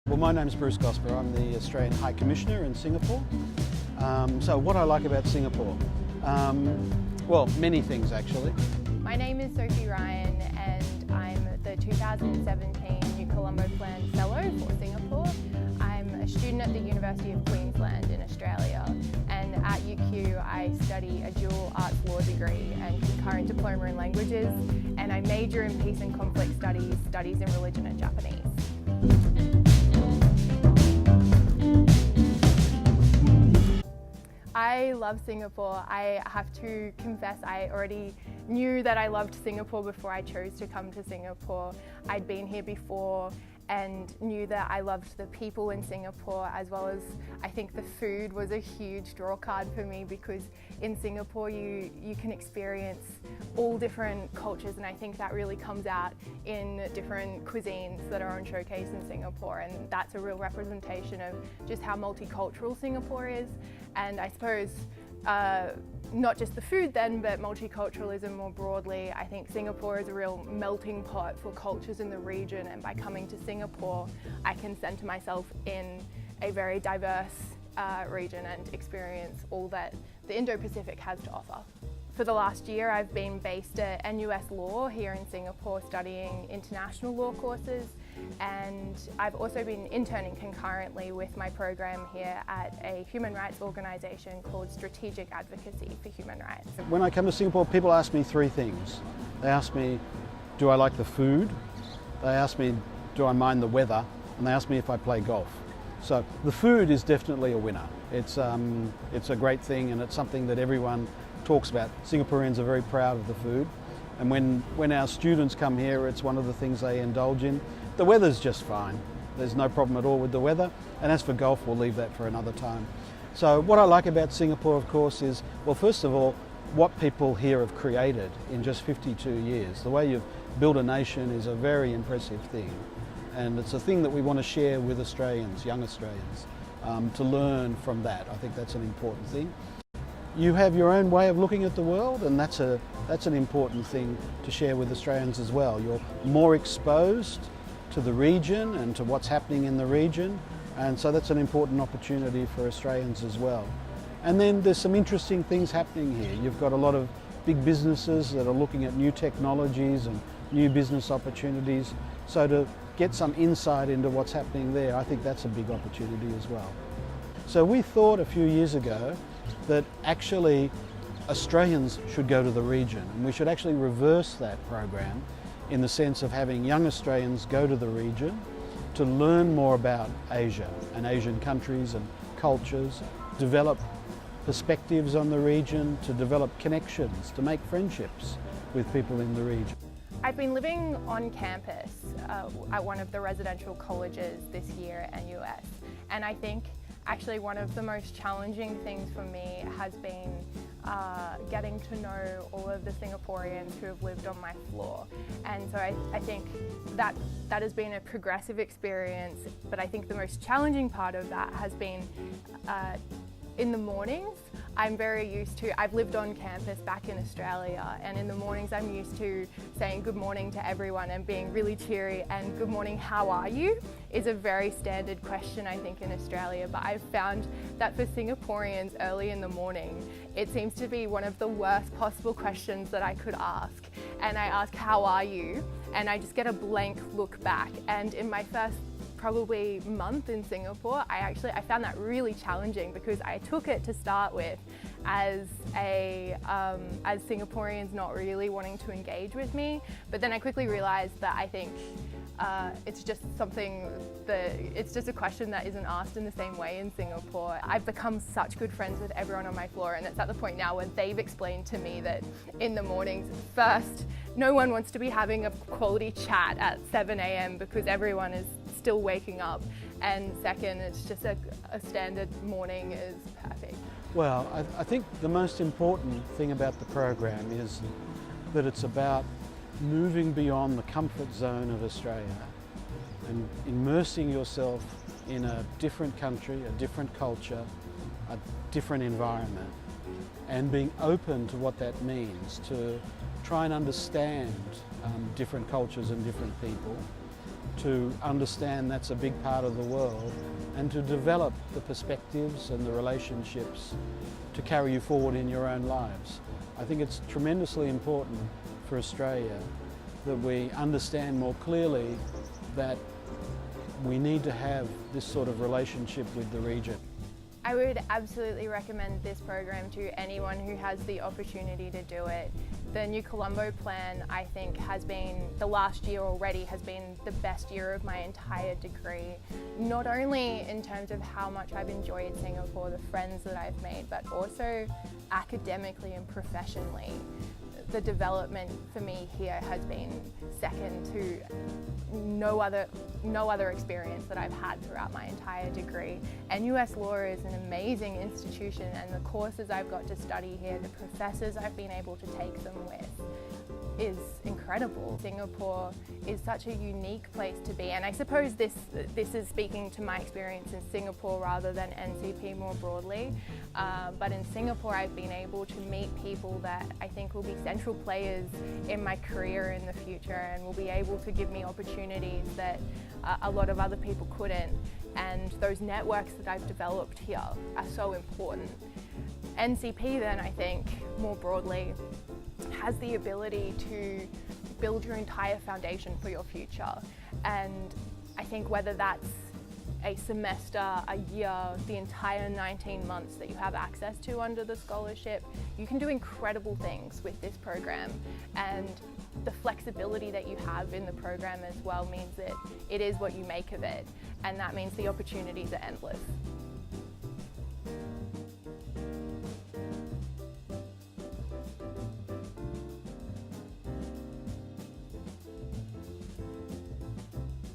Well, my name's Bruce Gosper. I'm the Australian High Commissioner in Singapore. So what I like about Singapore? Well, many things actually. My name is Sophie Ryan and I'm the 2017 New Colombo Plan Fellow for Singapore. I'm a student at the University of Queensland in Australia, and at UQ I study a dual arts law degree and concurrent diploma in languages, and I major in peace and conflict studies, studies in religion and Japanese. I love Singapore. I have to confess I already knew that I loved Singapore before I chose to come to Singapore. I'd been here before and knew that I loved the people in Singapore, as well as I think the food was a huge draw card for me, because in Singapore you can experience all different cultures, and I think that really comes out in different cuisines that are on showcase in Singapore, and that's a real representation of just how multicultural Singapore is. And I suppose not just the food then, but multiculturalism more broadly. I think Singapore is a real melting pot for cultures in the region, and by coming to Singapore I can centre myself in a very diverse region and experience all that the Indo-Pacific has to offer. For the last year I've been based at NUS Law here in Singapore studying international law courses, and I've also been interning concurrently with my program here at a human rights organisation called Strategic Advocacy for Human Rights. When I come to Singapore, people ask me three things. They ask me, do I like the food? They ask me, do I mind the weather? And they ask me if I play golf. So the food is definitely a winner. It's a great thing, and it's something that everyone talks about. Singaporeans are very proud of the food, and when our students come here, it's one of the things they indulge in. The weather's just fine. There's no problem at all with the weather, and as for golf, we'll leave that for another time. So what I like about Singapore, of course, is, well, first of all, what people here have created in just 52 years. The way you've built a nation is a very impressive thing, and it's a thing that we want to share with Australians, young Australians, to learn from that. I think that's an important thing. You have your own way of looking at the world, and that's an important thing to share with Australians as well. You're more exposed to the region and to what's happening in the region, and so that's an important opportunity for Australians as well. And then there's some interesting things happening here. You've got a lot of big businesses that are looking at new technologies and new business opportunities, so to get some insight into what's happening there, I think that's a big opportunity as well. So we thought a few years ago that actually Australians should go to the region, and we should actually reverse that program in the sense of having young Australians go to the region to learn more about Asia and Asian countries and cultures, develop perspectives on the region, to develop connections, to make friendships with people in the region. I've been living on campus at one of the residential colleges this year at NUS, and I think actually one of the most challenging things for me has been getting to know all of the Singaporeans who have lived on my floor. And so I think that has been a progressive experience, but I think the most challenging part of that has been in the mornings. I've lived on campus back in Australia, and in the mornings I'm used to saying good morning to everyone and being really cheery, and good morning, how are you? Is a very standard question I think in Australia, but I've found that for Singaporeans early in the morning, it seems to be one of the worst possible questions that I could ask. And I ask, how are you? And I just get a blank look back. And in my first probably month in Singapore, I found that really challenging, because I took it to start with as Singaporeans not really wanting to engage with me, but then I quickly realized that I think it's just a question that isn't asked in the same way in Singapore. I've become such good friends with everyone on my floor, and it's at the point now where they've explained to me that in the mornings, first, no one wants to be having a quality chat at 7 a.m. because everyone is still waking up, and second, it's just a standard morning is perfect. Well, I think the most important thing about the program is that it's about moving beyond the comfort zone of Australia and immersing yourself in a different country, a different culture, a different environment, and being open to what that means, to try and understand different cultures and different people, to understand that's a big part of the world and to develop the perspectives and the relationships to carry you forward in your own lives. I think it's tremendously important for Australia that we understand more clearly that we need to have this sort of relationship with the region. I would absolutely recommend this program to anyone who has the opportunity to do it. The new Colombo Plan, I think, the last year already has been the best year of my entire degree. Not only in terms of how much I've enjoyed Singapore, the friends that I've made, but also academically and professionally. The development for me here has been second to no other experience that I've had throughout my entire degree. NUS Law is an amazing institution, and the courses I've got to study here, the professors I've been able to take them with, is incredible. Singapore is such a unique place to be, and I suppose this is speaking to my experience in Singapore rather than NCP more broadly. But in Singapore, I've been able to meet people that I think will be central players in my career in the future and will be able to give me opportunities that a lot of other people couldn't. And those networks that I've developed here are so important. NCP then, I think, more broadly, has the ability to build your entire foundation for your future. And I think whether that's a semester, a year, the entire 19 months that you have access to under the scholarship, you can do incredible things with this program. And the flexibility that you have in the program as well means that it is what you make of it. And that means the opportunities are endless.